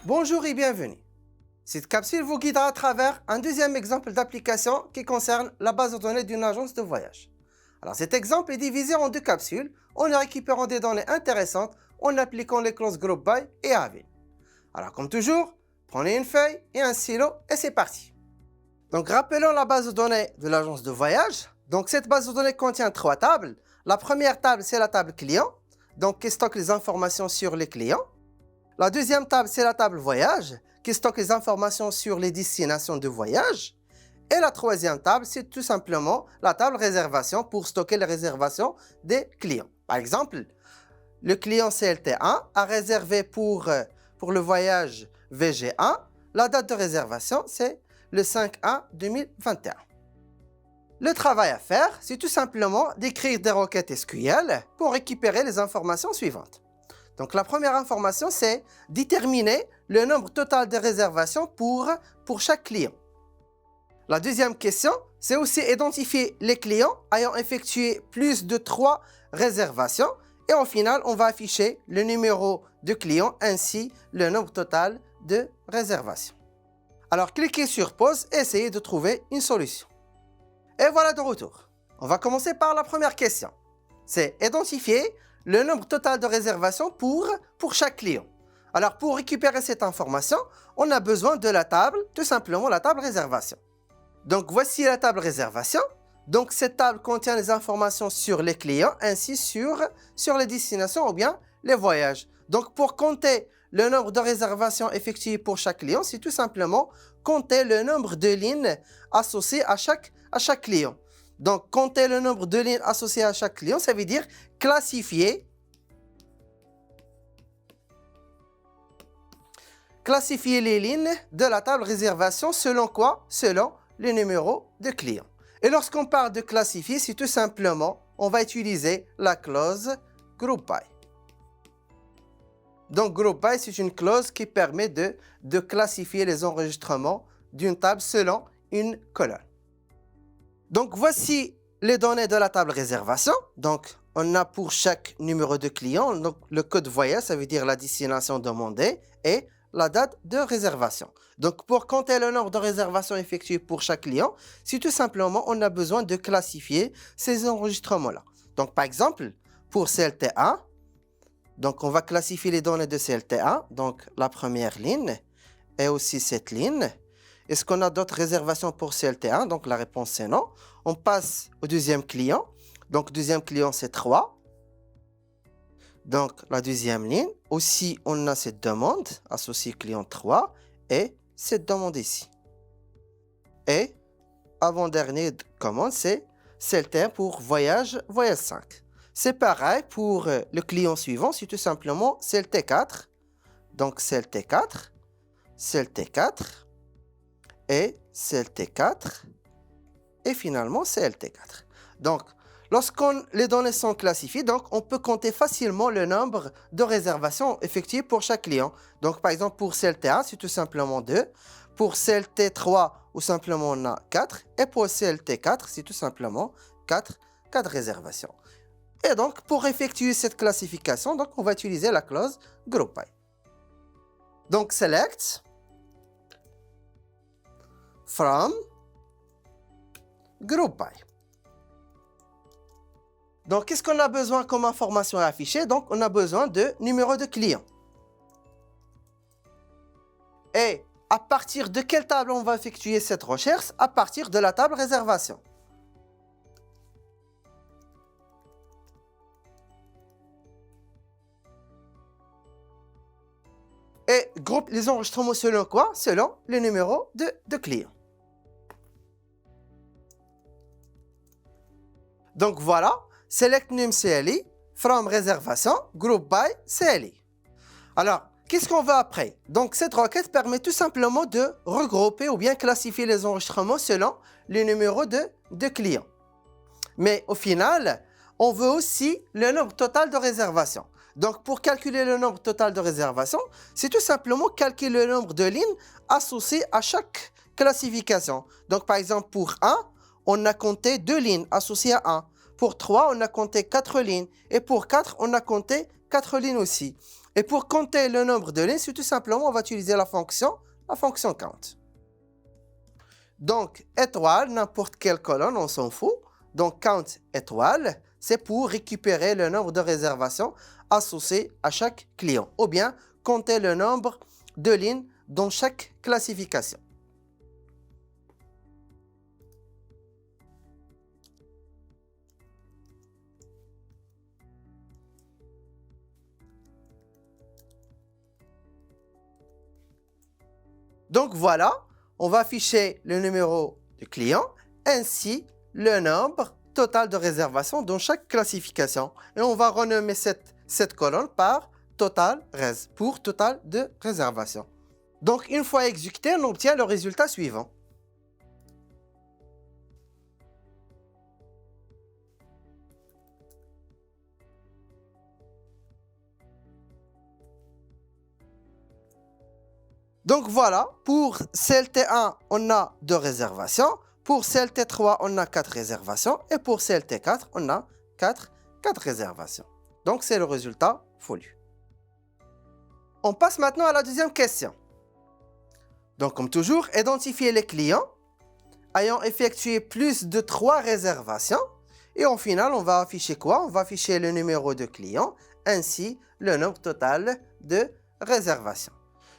Bonjour et bienvenue. Cette capsule vous guidera à travers un deuxième exemple d'application qui concerne la base de données d'une agence de voyage. Alors cet exemple est divisé en deux capsules en récupérant des données intéressantes en appliquant les clauses group by et having. Alors comme toujours, prenez une feuille et un stylo et c'est parti. Donc rappelons la base de données de l'agence de voyage. Donc cette base de données contient trois tables. La première table c'est la table client, donc qui stocke les informations sur les clients. La deuxième table, c'est la table voyage, qui stocke les informations sur les destinations de voyage. Et la troisième table, c'est tout simplement la table réservation pour stocker les réservations des clients. Par exemple, le client CLT1 a réservé pour le voyage VG1. La date de réservation, c'est le 5/1/2021. Le travail à faire, c'est tout simplement d'écrire des requêtes SQL pour récupérer les informations suivantes. Donc la première information, c'est déterminer le nombre total de réservations pour chaque client. La deuxième question, c'est aussi identifier les clients ayant effectué plus de 3 réservations. Et au final, on va afficher le numéro de client ainsi le nombre total de réservations. Alors cliquez sur pause et essayez de trouver une solution. Et voilà de retour. On va commencer par la première question. C'est identifier le nombre total de réservations pour chaque client. Alors, pour récupérer cette information, on a besoin de la table, tout simplement la table réservation. Donc, voici la table réservation. Donc, cette table contient les informations sur les clients, ainsi sur les destinations ou bien les voyages. Donc, pour compter le nombre de réservations effectuées pour chaque client, c'est tout simplement compter le nombre de lignes associées à chaque client. Donc, compter le nombre de lignes associées à chaque client, ça veut dire classifier les lignes de la table réservation selon quoi? Selon le numéro de client. Et lorsqu'on parle de classifier, c'est tout simplement, on va utiliser la clause group by. Donc, group by, c'est une clause qui permet de classifier les enregistrements d'une table selon une colonne. Donc, voici les données de la table réservation. Donc, on a pour chaque numéro de client, donc le code voyage, ça veut dire la destination demandée, et la date de réservation. Donc, pour compter le nombre de réservations effectuées pour chaque client, c'est tout simplement, on a besoin de classifier ces enregistrements-là. Donc, par exemple, pour CLT1, donc on va classifier les données de CLT1, donc la première ligne, et aussi cette ligne. Est-ce qu'on a d'autres réservations pour CLT1? Donc, la réponse, c'est non. On passe au deuxième client. Donc, deuxième client, c'est 3. Donc, la deuxième ligne. Aussi, on a cette demande, associée client 3, et cette demande ici. Et, avant-dernière commande, c'est CLT1 pour voyage 5. C'est pareil pour le client suivant, c'est tout simplement CLT4. Donc, CLT4, CLT4, et CLT4 et finalement CLT4. Donc, les données sont classifiées, donc on peut compter facilement le nombre de réservations effectuées pour chaque client. Donc, par exemple, pour CLT1, c'est tout simplement 2. Pour CLT3, ou simplement on a 4. Et pour CLT4, c'est tout simplement 4 réservations. Et donc, pour effectuer cette classification, donc on va utiliser la clause group by. Donc, select from group by. Donc, qu'est-ce qu'on a besoin comme information à afficher? Donc, on a besoin de numéro de client. Et à partir de quelle table on va effectuer cette recherche? À partir de la table réservation. Et groupe les enregistrements selon quoi? Selon le numéro de client. Donc voilà, select num CLI, from réservation, group by CLI. Alors, qu'est-ce qu'on veut après? Donc cette requête permet tout simplement de regrouper ou bien classifier les enregistrements selon le numéro de client. Mais au final, on veut aussi le nombre total de réservations. Donc, pour calculer le nombre total de réservations, c'est tout simplement calculer le nombre de lignes associées à chaque classification. Donc, par exemple, pour 1, on a compté 2 lignes associées à 1. Pour 3, on a compté 4 lignes. Et pour 4, on a compté 4 lignes aussi. Et pour compter le nombre de lignes, c'est tout simplement, on va utiliser la fonction count. Donc, étoile, n'importe quelle colonne, on s'en fout. Donc, count étoile, c'est pour récupérer le nombre de réservations associées à chaque client. Ou bien, compter le nombre de lignes dans chaque classification. Donc voilà, on va afficher le numéro du client ainsi le nombre total de réservations dans chaque classification. Et on va renommer cette colonne par total res, pour total de réservation. Donc une fois exécuté, on obtient le résultat suivant. Donc voilà, pour CLT1, on a 2 réservations. Pour CLT3, on a 4 réservations. Et pour CLT4, on a 4 réservations. Donc c'est le résultat voulu. On passe maintenant à la deuxième question. Donc comme toujours, identifier les clients ayant effectué plus de 3 réservations. Et au final, on va afficher quoi? On va afficher le numéro de client ainsi le nombre total de réservations.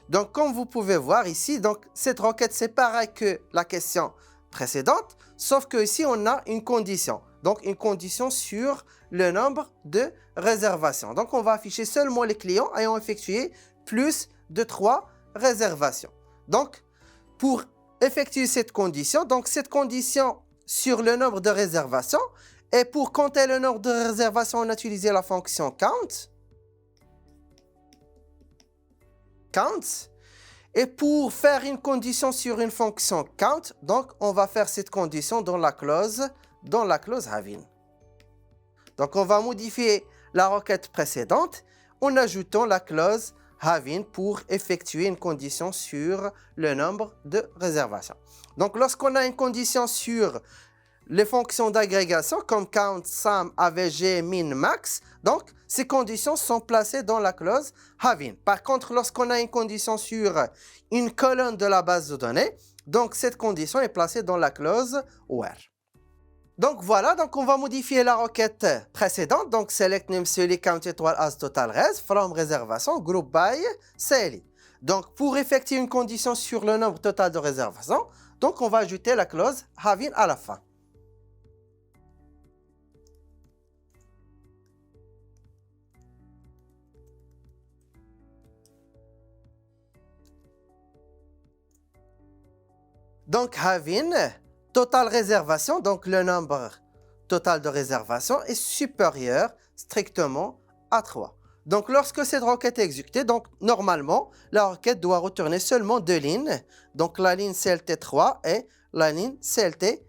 Donc, comme vous pouvez voir ici, donc, cette requête, c'est pareil que la question précédente, sauf que ici, on a une condition. Donc, une condition sur le nombre de réservations. Donc, on va afficher seulement les clients ayant effectué plus de 3 réservations. Donc, pour effectuer cette condition sur le nombre de réservations, et pour compter le nombre de réservations, on a utilisé la fonction count. Et pour faire une condition sur une fonction count, donc on va faire cette condition dans la clause having. Donc on va modifier la requête précédente en ajoutant la clause having pour effectuer une condition sur le nombre de réservations. Donc lorsqu'on a une condition sur les fonctions d'agrégation comme count, sum, avg, min, max, donc ces conditions sont placées dans la clause having. Par contre, lorsqu'on a une condition sur une colonne de la base de données, donc cette condition est placée dans la clause where. Donc voilà, donc on va modifier la requête précédente. Donc select name CLI count étoile as total res from réservation group by CLI. Donc pour effectuer une condition sur le nombre total de réservations, donc on va ajouter la clause having à la fin. Donc, having, total réservation, donc le nombre total de réservation est supérieur strictement à 3. Donc, lorsque cette requête est exécutée, donc normalement, la requête doit retourner seulement 2 lignes. Donc, la ligne CLT3 et la ligne CLT4.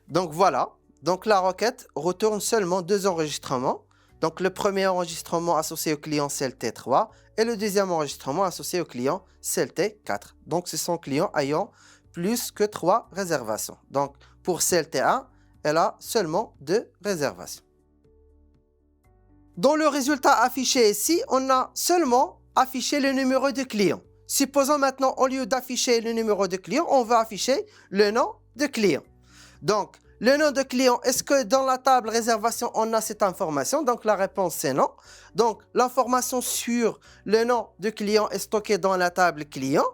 Donc, voilà. Donc, la requête retourne seulement 2 enregistrements. Donc, le premier enregistrement associé au client CLT3 et le deuxième enregistrement associé au client CLT4. Donc, ce sont clients ayant plus que 3 réservations. Donc, pour CLT1, elle a seulement 2 réservations. Dans le résultat affiché ici, on a seulement affiché le numéro de client. Supposons maintenant, au lieu d'afficher le numéro de client, on va afficher le nom de client. Donc, le nom de client, est-ce que dans la table réservation, on a cette information? Donc, la réponse, c'est non. Donc, l'information sur le nom de client est stockée dans la table client.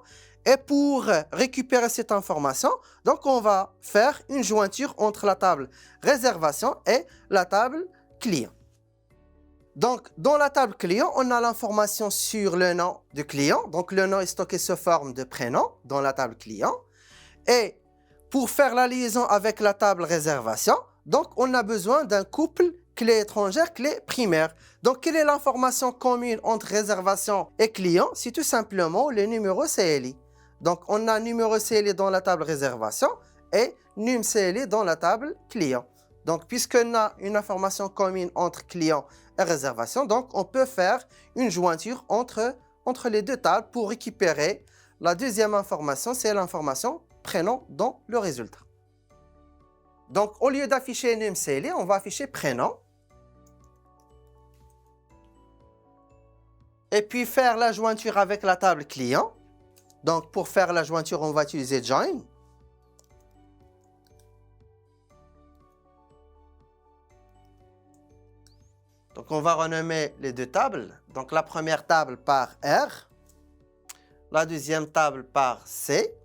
Et pour récupérer cette information, donc on va faire une jointure entre la table réservation et la table client. Donc, dans la table client, on a l'information sur le nom de client. Donc, le nom est stocké sous forme de prénom dans la table client. Et pour faire la liaison avec la table réservation, donc on a besoin d'un couple clé étrangère, clé primaire. Donc, quelle est l'information commune entre réservation et client? C'est tout simplement le numéro CLI. Donc, on a numéro CLI dans la table réservation et num CLI dans la table client. Donc, puisqu'on a une information commune entre client et réservation, donc on peut faire une jointure entre les deux tables pour récupérer la deuxième information, c'est l'information prénom dans le résultat. Donc, au lieu d'afficher num CLI, on va afficher prénom. et puis faire la jointure avec la table client. Donc, pour faire la jointure, on va utiliser join. Donc, on va renommer les deux tables. Donc, la première table par R, la deuxième table par C,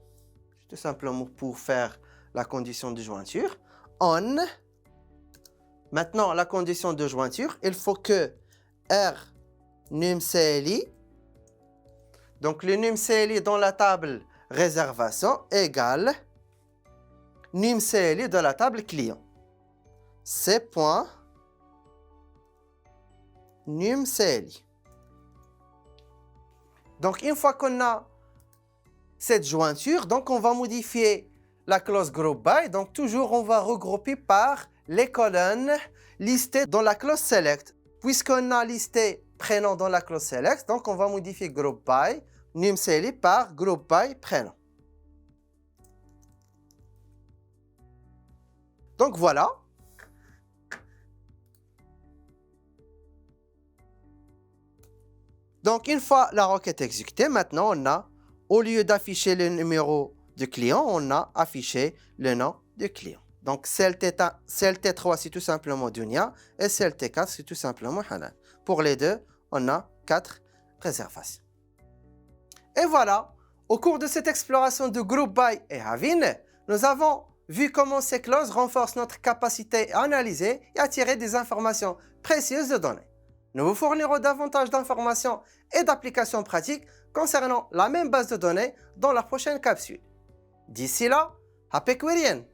tout simplement pour faire la condition de jointure. On. Maintenant, la condition de jointure, il faut que R num CLI, donc le num CLI dans la table réservation égale num CLI de la table client. C point num CLI. Donc, une fois qu'on a cette jointure, donc on va modifier la clause group by. Donc, toujours, on va regrouper par les colonnes listées dans la clause select. Puisqu'on a listé prénom dans la clause select, donc on va modifier group by num CLI par group by prénom. Donc, voilà. Donc, une fois la requête exécutée, maintenant, on a, au lieu d'afficher le numéro du client, on a affiché le nom du client. Donc, CLT3, c'est tout simplement Dunia, et CLT4, c'est tout simplement Hanan. Pour les deux, on a 4 réservations. Et voilà, au cours de cette exploration de Group By et Havin, nous avons vu comment ces clauses renforcent notre capacité à analyser et à tirer des informations précieuses de données. Nous vous fournirons davantage d'informations et d'applications pratiques concernant la même base de données dans la prochaine capsule. D'ici là, happy querying!